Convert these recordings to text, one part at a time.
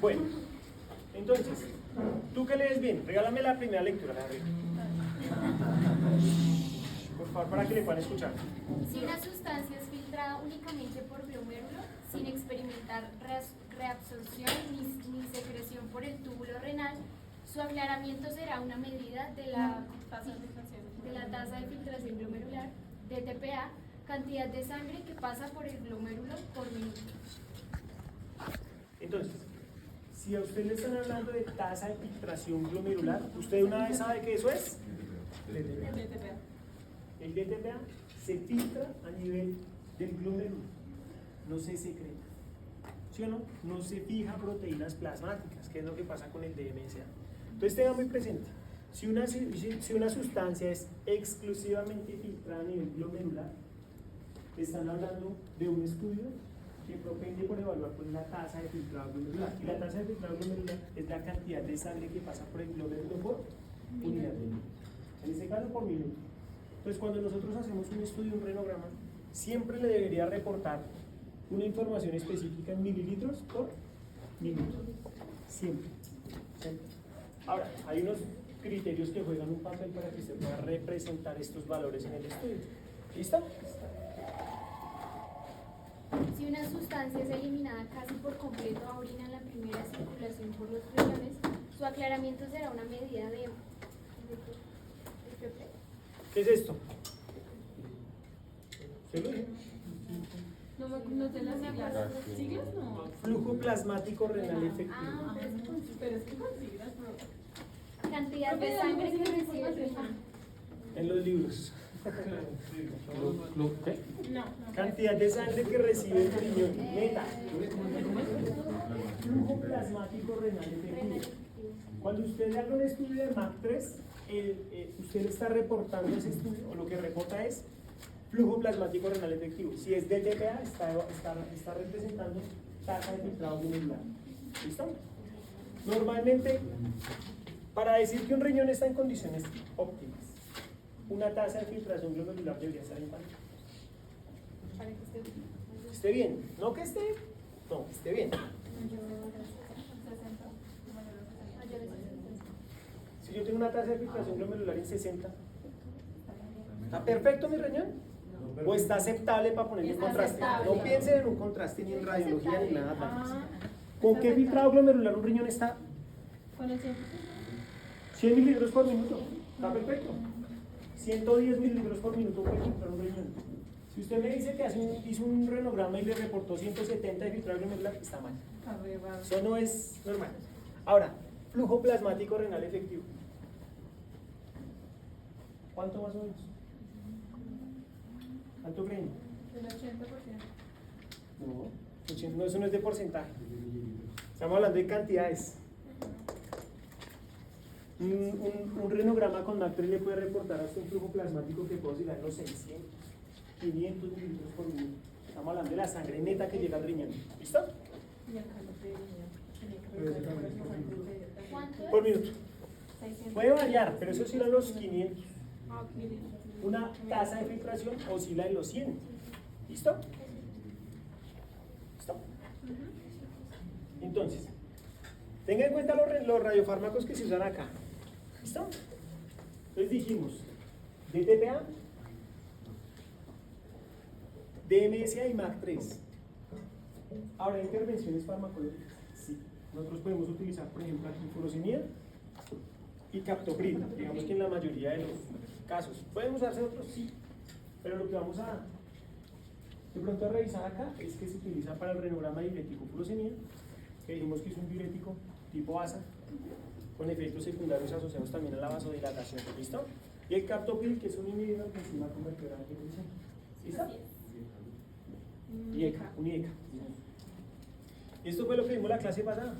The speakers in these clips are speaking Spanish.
Bueno, entonces, ¿tú qué lees bien? Regálame la primera lectura, la de arriba. Por favor, para que le puedan escuchar. Si una sustancia es filtrada únicamente por glomérulo, sin experimentar reabsorción ni secreción por el túbulo renal, su aclaramiento será una medida de la tasa de filtración glomerular, DTPA, cantidad de sangre que pasa por el glomérulo por minuto. Entonces, si a usted le están hablando de tasa de filtración glomerular, ¿usted una vez sabe que eso es? DTPA. El DTPA se filtra a nivel del glomérulo, no se secreta. ¿Sí o no? No se fija proteínas plasmáticas, que es lo que pasa con el DMSA. Entonces tenga muy presente, si una sustancia es exclusivamente filtrada a nivel glomerular, están hablando de un estudio que propende por evaluar pues, la tasa de filtrado glomerular. Y la tasa de filtrado glomerular es la cantidad de sangre que pasa por el glomérulo por unidad de minuto. En este caso por minuto. Entonces cuando nosotros hacemos un estudio, un renograma, siempre le debería reportar una información específica en mililitros por minuto. Siempre. ¿Sí? Ahora, hay unos criterios que juegan un papel para que usted pueda representar estos valores en el estudio. ¿Listo? Si una sustancia es eliminada casi por completo a orina en la primera circulación por los riñones, su aclaramiento será una medida de ¿Qué es esto? ¿Se lo dije? No sé las siglas. ¿Siglas? No. Flujo plasmático renal efectivo. Ah, Pero es que con siglas, bro. cantidad de sangre que recibe el riñón. En los libros. ¿Qué? No. Cantidad de sangre que recibe el riñón. Meta. Flujo plasmático renal efectivo. Cuando usted haga un estudio de MAC3, usted está reportando ese estudio, o lo que reporta es flujo plasmático renal efectivo. Si es DTPA, está representando tasa de filtrado glomerular. ¿Listo? Normalmente, para decir que un riñón está en condiciones óptimas, una tasa de filtración glomerular debería estar en cuánto. Para que Esté bien, no que esté, no, esté bien. Si yo tengo una tasa de filtración glomerular en 60, ¿está perfecto mi riñón? ¿O está aceptable para ponerle un contraste? No piensen en un contraste ni en radiología ni nada. ¿Con qué filtrado glomerular un riñón está? Con el 100%. 100 mililitros por minuto, está perfecto. 110 mililitros por minuto puede filtrar un riñón. Si usted me dice que hizo un renograma y le reportó 170 de filtrado glomerular, está mal. Eso no es normal. Ahora, flujo plasmático renal efectivo. ¿Cuánto más o menos? ¿Cuánto creen? El 80%. No, eso no es de porcentaje. Estamos hablando de cantidades. Un renograma con MAC3 le puede reportar hasta un flujo plasmático que puede oscilar en los 600, 500 mililitros por minuto. Estamos hablando de la sangre neta que llega al riñón. ¿Listo? Y el calor de riñón. ¿Cuánto es? Por minuto. 600. Puede variar, pero eso oscila en los 500. Ah, ok. Una tasa de filtración oscila en los 100. ¿Listo? ¿Listo? Entonces, tenga en cuenta los radiofármacos que se usan acá. ¿Listo? Entonces dijimos, DTPA, DMSA y MAC3. Ahora, intervenciones farmacológicas. Sí. Nosotros podemos utilizar, por ejemplo, aquí furosemida y captopril. Digamos que en la mayoría de los casos. ¿Pueden usarse otros? Sí. Pero lo que vamos a de pronto a revisar acá es que se utiliza para el renograma diurético furosemida, que dijimos que es un diurético tipo ASA, con efectos secundarios asociados también a la vasodilatación. ¿Listo? Y el captopril, que es un inhibidor de enzima convertidora de angiotensina. ¿Listo? IECA, un IECA. Esto fue lo que vimos la clase pasada.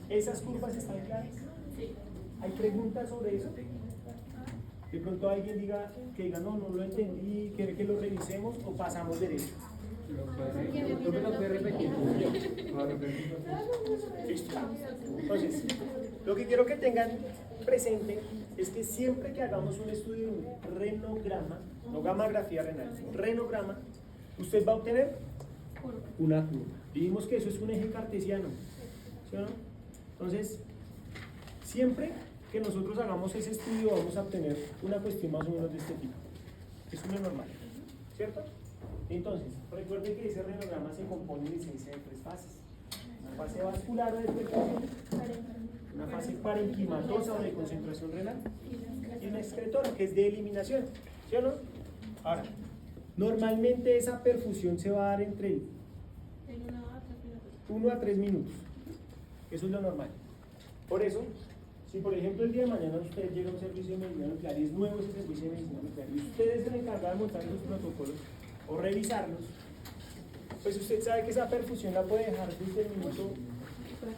¿Esas curvas están claras? Sí. ¿Hay preguntas sobre eso? De pronto alguien diga, no lo entendí, quiere que lo revisemos o pasamos derecho. Listo. Entonces, lo que quiero que tengan presente es que siempre que hagamos un estudio de un renograma, no gamografía renal, renograma, usted va a obtener una curva. Dijimos que eso es un eje cartesiano, ¿sí o no? Entonces, siempre que nosotros hagamos ese estudio vamos a obtener una cuestión más o menos de este tipo. Es una normal, ¿cierto? Entonces, recuerden que ese renograma se compone en esencia de tres fases. Una fase vascular o de perfusión, una fase parenquimatosa o de concentración renal y una excretora que es de eliminación, ¿sí o no? Ahora, normalmente esa perfusión se va a dar entre 1 a 3 minutos. Eso es lo normal. Por eso, si por ejemplo el día de mañana usted llega a un servicio de medicina nuclear y es nuevo ese servicio de medicina nuclear y usted es el encargado de montar los protocolos o revisarlos, pues usted sabe que esa perfusión la puede dejar desde el minuto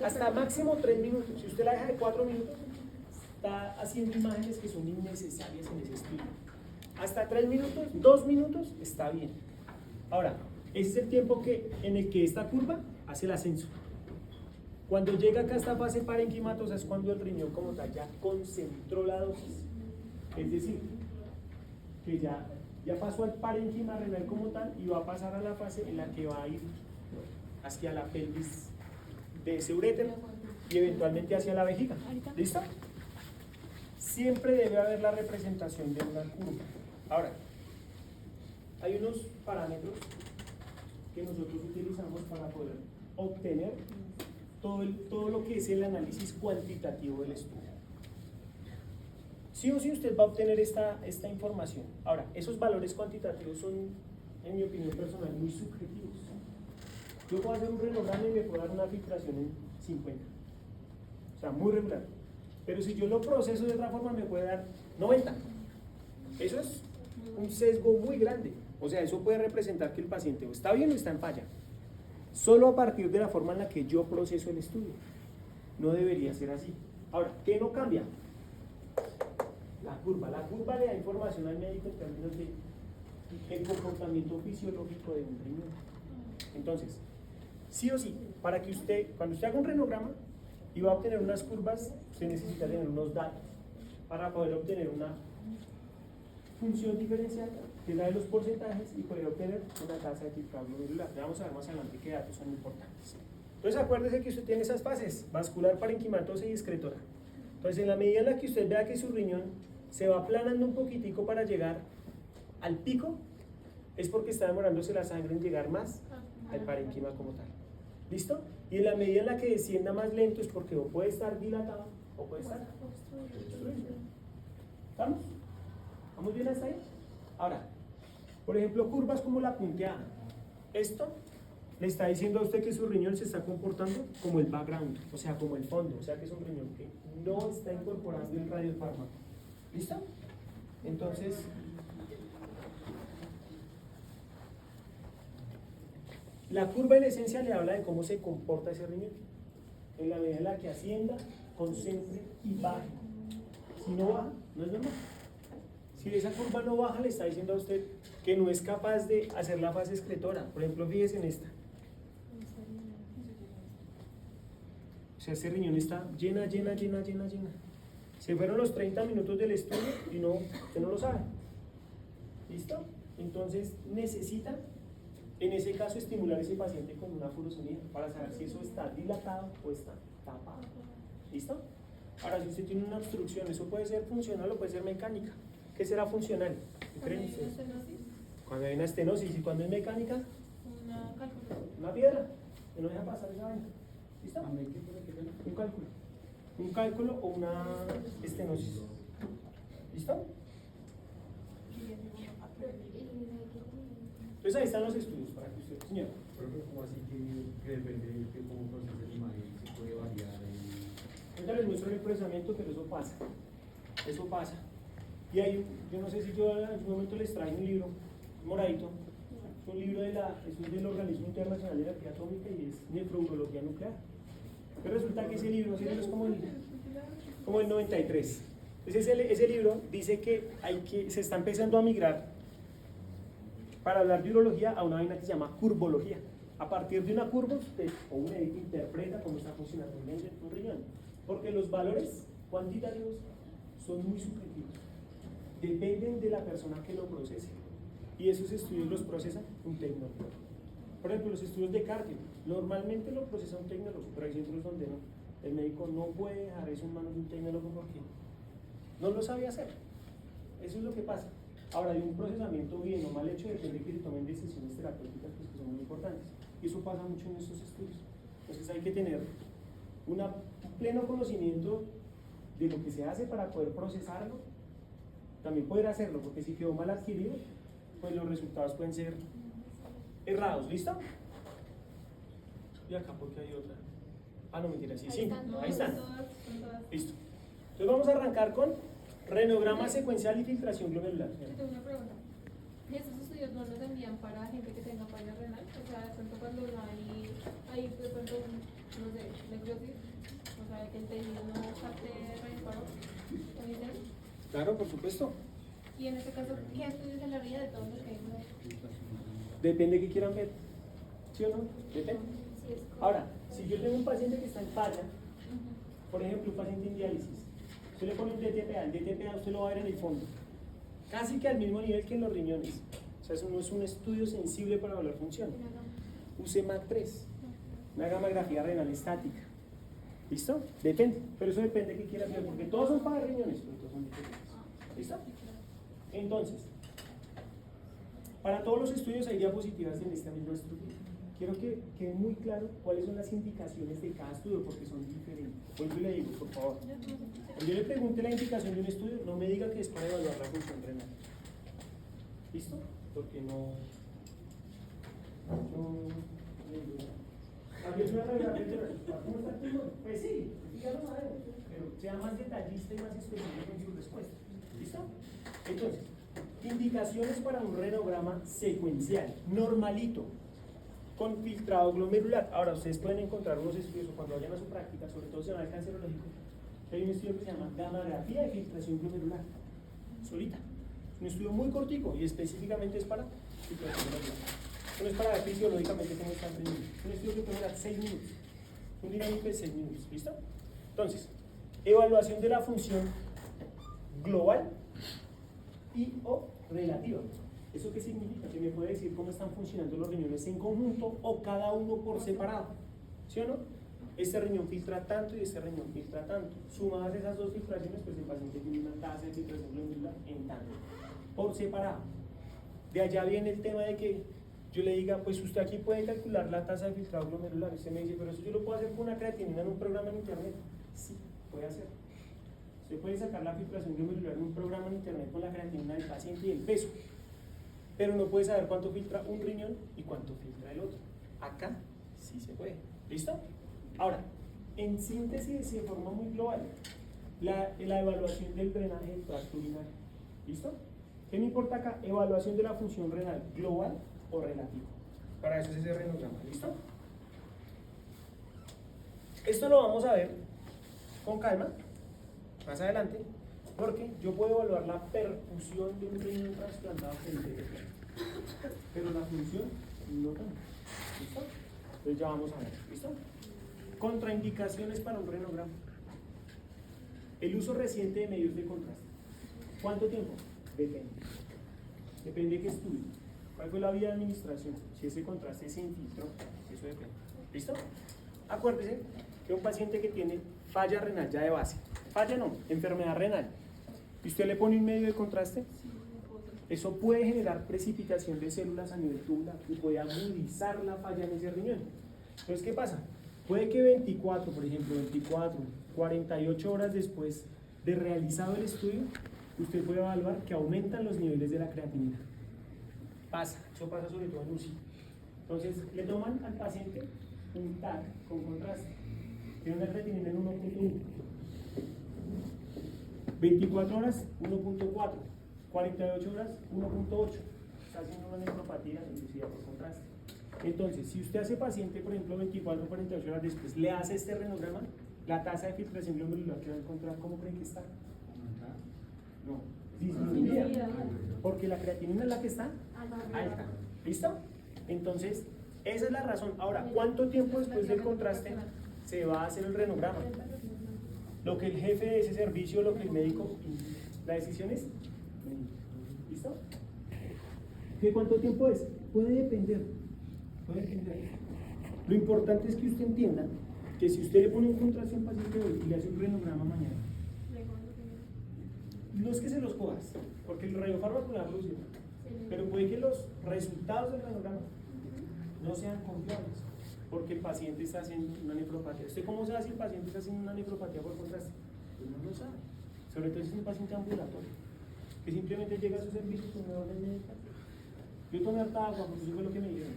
hasta máximo 3 minutos. Si usted la deja de 4 minutos, está haciendo imágenes que son innecesarias en ese estudio. Hasta 3 minutos, 2 minutos, está bien. Ahora, ese es el tiempo en el que esta curva hace el ascenso. Cuando llega acá a esta fase parenquimatosa es cuando el riñón como tal ya concentró la dosis. Es decir, que ya pasó al parénquima renal como tal y va a pasar a la fase en la que va a ir hacia la pelvis de ese urétero y eventualmente hacia la vejiga. ¿Listo? Siempre debe haber la representación de una curva. Ahora, hay unos parámetros que nosotros utilizamos para poder obtener todo lo que es el análisis cuantitativo del estudio. Sí o sí usted va a obtener esta información. Ahora, esos valores cuantitativos son, en mi opinión personal, muy subjetivos. Yo puedo hacer un renograma y me puedo dar una filtración en 50. O sea, muy regular. Pero si yo lo proceso de otra forma me puede dar 90. Eso es un sesgo muy grande. O sea, eso puede representar que el paciente o está bien o está en falla. Solo a partir de la forma en la que yo proceso el estudio. No debería ser así. Ahora, ¿qué no cambia? La curva. La curva le da información al médico en términos de el comportamiento fisiológico de un riñón. Entonces, sí o sí, para que usted, cuando usted haga un renograma y va a obtener unas curvas, usted necesita tener unos datos para poder obtener una función diferencial, que es la de los porcentajes, y poder obtener una tasa de filtrado glomerular. Vamos a ver más adelante qué datos son importantes. Entonces acuérdese que usted tiene esas fases, vascular, parenquimatosa y excretora. Entonces en la medida en la que usted vea que su riñón se va aplanando un poquitico para llegar al pico, es porque está demorándose la sangre en llegar más al parenquima como tal. ¿Listo? Y en la medida en la que descienda más lento es porque o puede estar dilatado o puede estar obstruido. ¿Estamos? ¿Vamos bien hasta ahí? Ahora, por ejemplo, curvas como la punteada. Esto le está diciendo a usted que su riñón se está comportando como el background, o sea, como el fondo, o sea, que es un riñón que no está incorporando el radiofármaco. ¿Listo? Entonces, la curva en esencia le habla de cómo se comporta ese riñón. En la medida en la que ascienda, concentre y baje. Si no baja, no es normal. Si esa curva no baja, le está diciendo a usted que no es capaz de hacer la fase excretora. Por ejemplo, fíjese en esta. O sea, ese riñón está llena. Se fueron los 30 minutos del estudio y usted no lo sabe. ¿Listo? Entonces necesita, en ese caso, estimular a ese paciente con una furosomía para saber si eso está dilatado o está tapado. ¿Listo? Ahora, si usted tiene una obstrucción, eso puede ser funcional o puede ser mecánica. ¿Qué será funcional? ¿Qué creen ustedes? Cuando hay una estenosis. ¿Y cuando es mecánica? Una piedra que no deja pasar esa vaina. ¿Listo? Un cálculo. Un cálculo o una estenosis. ¿Listo? Entonces ahí están los estudios para que usted, señor. ¿Cómo así que depende de cómo procesa la imagen se puede variar? Ahorita les muestro el procesamiento, pero eso pasa. Eso pasa. Y hay, yo no sé si yo en algún momento les traigo un libro moradito. Es un libro es del Organismo Internacional de Energía Atómica y es nefrourología nuclear. Pero resulta que ese libro es como el 93. Entonces ese libro dice que se está empezando a migrar para hablar de urología a una vaina que se llama curvología. A partir de una curva usted o un médico interpreta cómo está funcionando un riñón. Porque los valores cuantitativos son muy subjetivos. Dependen de la persona que lo procese. Y esos estudios los procesa un tecnólogo. Por ejemplo, los estudios de cardio, normalmente lo procesa un tecnólogo, pero hay centros donde no. El médico no puede dejar eso en manos de un tecnólogo porque no lo sabe hacer. Eso es lo que pasa. Ahora, hay un procesamiento bien o mal hecho, depende de que se tomen decisiones terapéuticas pues, que son muy importantes. Y eso pasa mucho en estos estudios. Entonces hay que tener un pleno conocimiento de lo que se hace para poder procesarlo, también poder hacerlo, porque si quedó mal adquirido, pues los resultados pueden ser errados. ¿Listo? Y acá porque hay otra. Ah, no, mentira, sí, sí. Ahí están. Listo. Entonces vamos a arrancar con renograma secuencial y filtración glomerular. Yo tengo una pregunta. ¿Esos estudios no los envían para gente que tenga falla renal? O sea, de pronto cuando hay de pronto, no sé, necrosis, o sea, que el tejido no capte reencuadro, ¿lo dicen? Claro, por supuesto. Y en este caso, ¿qué estudios en la vida de todos los que hay? Depende de qué quieran ver. ¿Sí o no? Depende. Sí, es correcto. Ahora, si yo tengo un paciente que está en falla, por ejemplo, un paciente en diálisis, usted le pone un DTPA, el DTPA usted lo va a ver en el fondo, casi que al mismo nivel que en los riñones. O sea, eso no es un estudio sensible para evaluar función. Use MAC3, una gamografía renal estática. ¿Listo? Depende, pero eso depende de qué quiera ver, porque todos son para riñones, pero todos son diferentes. ¿Listo? Entonces, para todos los estudios hay diapositivas en esta misma estructura. Quiero que quede muy claro cuáles son las indicaciones de cada estudio, porque son diferentes. Vuelvo y le digo, por favor. Cuando yo le pregunte la indicación de un estudio, no me diga que es para evaluar la función renal. ¿Listo? Porque no. ¿Cómo está el tumor? Pues sí, ya lo sabemos, pero sea más detallista y más específico en su respuesta. ¿Listo? Entonces, indicaciones para un renograma secuencial, normalito, con filtrado glomerular. Ahora, ustedes pueden encontrar unos estudios, o cuando vayan a su práctica, sobre todo si van al cancerológico, hay un estudio que se llama gamografía de filtración glomerular, solita. Un estudio muy cortico y específicamente es para filtración glomerular. No es para ver fisiológicamente cómo están rendiendo. Un estudio que puede durar 6 minutos. Un dinámico de 6 minutos. ¿Listo? Entonces, evaluación de la función global y o relativa. ¿Eso qué significa? Que me puede decir cómo están funcionando los riñones en conjunto o cada uno por separado. ¿Sí o no? Este riñón filtra tanto y este riñón filtra tanto. Sumadas esas dos filtraciones, pues el paciente tiene una tasa de filtración glomerular en tanto. Por separado. De allá viene el tema de que yo le diga, pues usted aquí puede calcular la tasa de filtrado glomerular. Usted me dice, pero eso yo lo puedo hacer con una creatinina en un programa en internet. Sí, puede hacer. Usted puede sacar la filtración glomerular en un programa en internet con la creatinina del paciente y el peso. Pero no puede saber cuánto filtra un riñón y cuánto filtra el otro. Acá sí se puede. ¿Listo? Ahora, en síntesis, de forma muy global, la evaluación del drenaje del tracto urinario. ¿Listo? ¿Qué me importa acá? Evaluación de la función renal, global o relativa. Para eso es ese renograma. ¿Listo? Esto lo vamos a ver con calma más adelante, porque yo puedo evaluar la perfusión de un riñón trasplantado frente a otro, pero la función no tanto. ¿Listo? Entonces ya vamos a ver. ¿Listo? Contraindicaciones para un renograma. El uso reciente de medios de contraste. ¿Cuánto tiempo? Depende. Depende de qué estudio. ¿Cuál fue la vía de administración? Si ese contraste se infiltró, eso depende. ¿Listo? Acuérdese que un paciente que tiene falla renal ya de base, falla no, enfermedad renal, y usted le pone un medio de contraste, eso puede generar precipitación de células a nivel tubular y puede agudizar la falla en ese riñón. Entonces, ¿qué pasa? Puede que 24, por ejemplo, 24, 48 horas después de realizado el estudio, usted puede evaluar que aumentan los niveles de la creatinina. Pasa, eso pasa sobre todo en UCI. Entonces, le toman al paciente un TAC con contraste. Tiene una creatinina en 1.1. 24 horas, 1.4. 48 horas, 1.8. Está haciendo una nefropatía inducida por contraste. Entonces, si usted hace paciente, por ejemplo, 24 o 48 horas después, le hace este renograma, la tasa de filtración glomerular que va a encontrar, ¿cómo creen que está? No, disminuida. Porque la creatinina es la que está alta. ¿Listo? Entonces, esa es la razón. Ahora, ¿cuánto tiempo después del contraste se va a hacer el renograma? Lo que el jefe de ese servicio, lo que el médico, la decisión es. ¿Listo? ¿Qué cuánto tiempo es? Puede depender. ¿Puede entender? Lo importante es que usted entienda que si usted le pone un contraste a un paciente hoy y le hace un renograma mañana, no es que se los cojas, porque el radiofármaco la reduce, pero puede que los resultados del renograma no sean confiables, porque el paciente está haciendo una nefropatía. ¿Usted cómo sabe si el paciente está haciendo una nefropatía por contraste? Pues no lo sabe, sobre todo si es un paciente ambulatorio, que simplemente llega a su servicio con una orden médica. Yo tomé harta agua porque eso fue lo que me dijeron.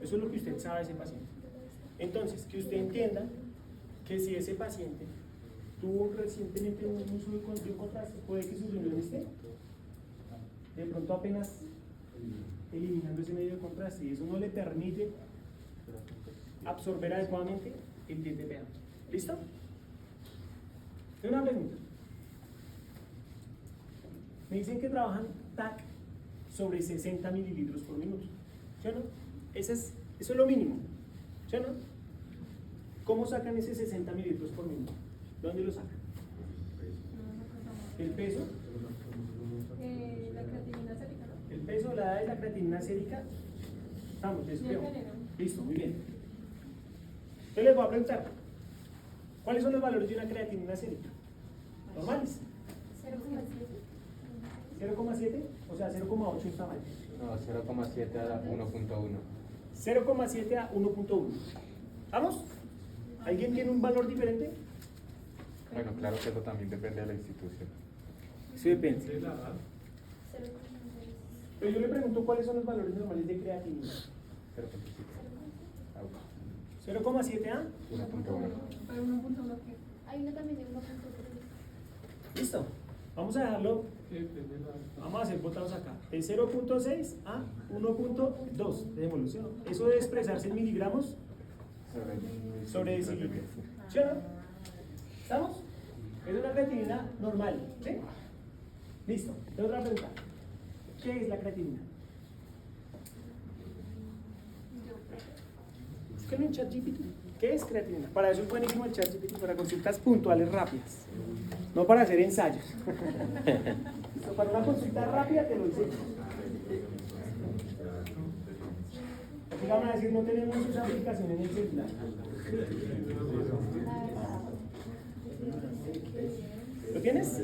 Eso es lo que usted sabe de ese paciente. Entonces, que usted entienda que si ese paciente tuvo recientemente un uso de contraste, puede que su riñón esté de pronto apenas eliminando ese medio de contraste, y eso no le permite absorber adecuadamente el DTPA. ¿Listo? Tengo una pregunta. Me dicen que trabajan TAC sobre 60 mililitros por minuto, ¿sí o no? Eso es lo mínimo, ¿sí o no? ¿Cómo sacan ese 60 mililitros por minuto? ¿Dónde lo sacan? ¿El peso? La creatinina sérica, ¿no? El peso, la edad y la creatinina sérica. Estamos, Y el género. listo, muy bien. Yo les voy a preguntar, ¿cuáles son los valores de una creatinina sérica? ¿Normales? 0,7, o sea 0,8 está mal. No, 0,7 a 1.1. 0,7 a 1.1. ¿Vamos? ¿Alguien tiene un valor diferente? Bueno, claro que eso también depende de la institución. Sí, depende. Sí, la edad. Pero yo le pregunto cuáles son los valores normales de creatinina. 0.7. 0,7 a 1.1. Pero 1.1 que Hay uno también de 1.3. listo. Vamos a dejarlo, Sí, depende de la edad. vamos a hacer botados acá. De 0.6 a 1.2 de devolución. Eso debe expresarse en miligramos sobre decilitro. ¿Sí o no? ¿Estamos? Es una creatinina normal. ¿Sí? Listo. Tengo otra pregunta. ¿Qué es la creatinina? Búsquenlo en ChatGPT. ¿Qué es creatinina? Para eso es buenísimo el ChatGPT, para consultas puntuales rápidas. No para hacer ensayos. Listo, para una consulta rápida te lo dice. Aquí van a decir, no tenemos esa aplicación en el celular. ¿Lo tienes?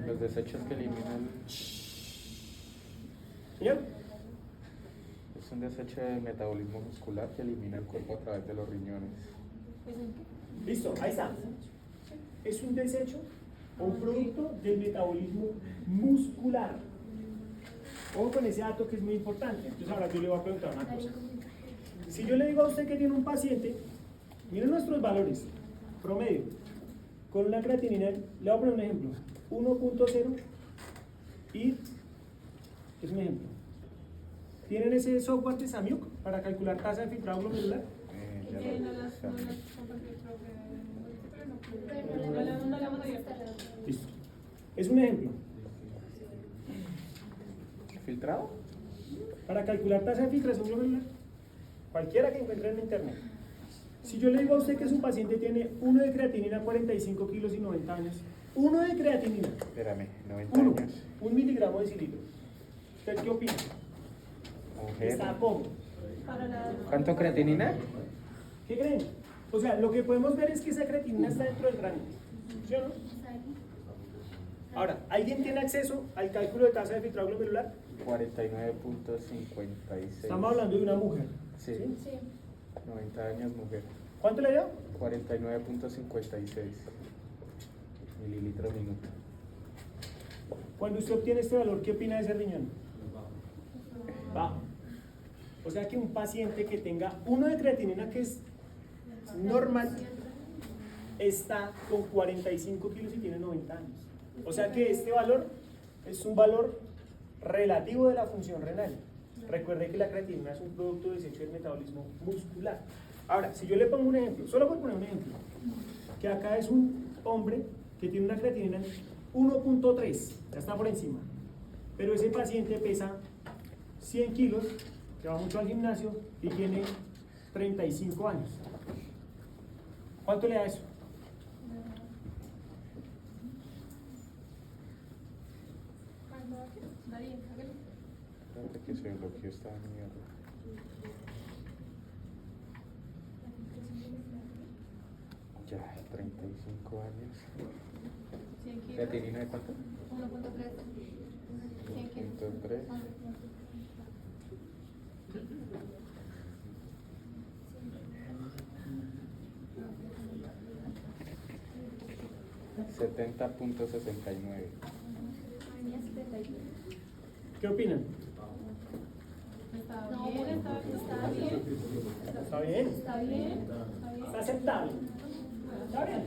Los desechos que eliminan Señor. es un desecho de metabolismo muscular que elimina el cuerpo a través de los riñones. Listo, ahí está. Es un desecho o un producto del metabolismo muscular. Ojo con ese dato que es muy importante. Entonces ahora yo le voy a preguntar una cosa. Si yo le digo a usted que tiene un paciente, miren nuestros valores, promedio, con una creatinina, le voy a poner un ejemplo, 1.0 y, es un ejemplo. ¿Tienen ese software de Samiuk para calcular tasa de filtrado glomerular? Ya no lo- las ya- compartí, creo que Pero no la hemos abierto. Listo. Es un ejemplo. ¿Filtrado? Para calcular tasa de filtración glomerular, cualquiera que encuentre en internet. Si yo le digo a usted que su paciente tiene 1 de creatinina, 45 kilos y 90 años, 1 de creatinina, Espérame, 90 1, años. 1 miligramo de cilindro. ¿Usted qué opina? Mujer. Está cómodo. Para la ¿Cuánto creatinina? ¿Qué creen? O sea, lo que podemos ver es que esa creatinina está dentro del rango. ¿Sí o no? Ahora, ¿alguien tiene acceso al cálculo de tasa de filtrado glomerular? 49.56. Estamos hablando de una mujer. Sí, 90 años mujer. ¿Cuánto le dio? 49.56 mililitros minuto. Cuando usted obtiene este valor, ¿qué opina de ese riñón? Bajo. O sea que un paciente que tenga 1 de creatinina, que es normal, está con 45 kilos y tiene 90 años. O sea que este valor es un valor relativo de la función renal. Recuerde que la creatinina es un producto de desecho del metabolismo muscular. Ahora, si yo le pongo un ejemplo, solo por poner un ejemplo, que acá es un hombre que tiene una creatinina 1.3, ya está por encima, pero ese paciente pesa 100 kilos, que va mucho al gimnasio y tiene 35 años. ¿Cuánto le da eso? Darín, hágalo. Espérate que se bloqueó esta mierda. Ya, 35 años. 100 kilos. ¿Creatinina de cuánto? 1.3. 100 kilos. 1.3. Ah. 70.69. ¿Qué opinan? Está No, bien, bueno, está bien. ¿Está bien? Está bien. Está bien. ¿Está aceptable? ¿Está bien?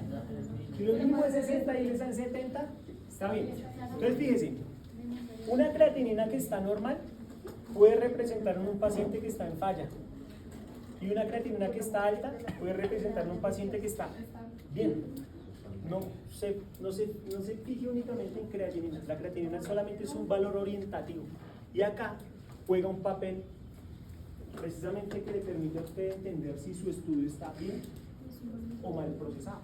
Si lo mínimo es 60 y él está en 70, está bien. Entonces fíjese, una creatinina que está normal puede representar en un paciente que está en falla. Y una creatinina que está alta puede representar en un paciente que está bien. No se fije únicamente en creatinina. La creatinina solamente es un valor orientativo. Y acá juega un papel precisamente que le permite a usted entender si su estudio está bien o mal procesado.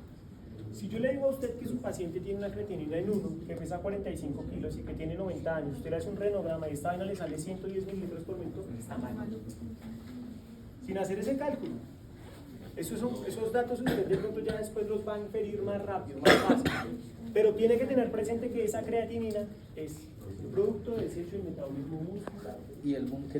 Si yo le digo a usted que su paciente tiene una creatinina en 1, que pesa 45 kilos y que tiene 90 años, usted le hace un renograma y esta vaina le sale 110 mililitros por minuto, está mal. Sin hacer ese cálculo. Esos datos usted de pronto ya después los va a inferir más rápido, más fácil. Pero tiene que tener presente que esa creatinina es un producto de desecho y metabolismo muscular. ¿Y el boom que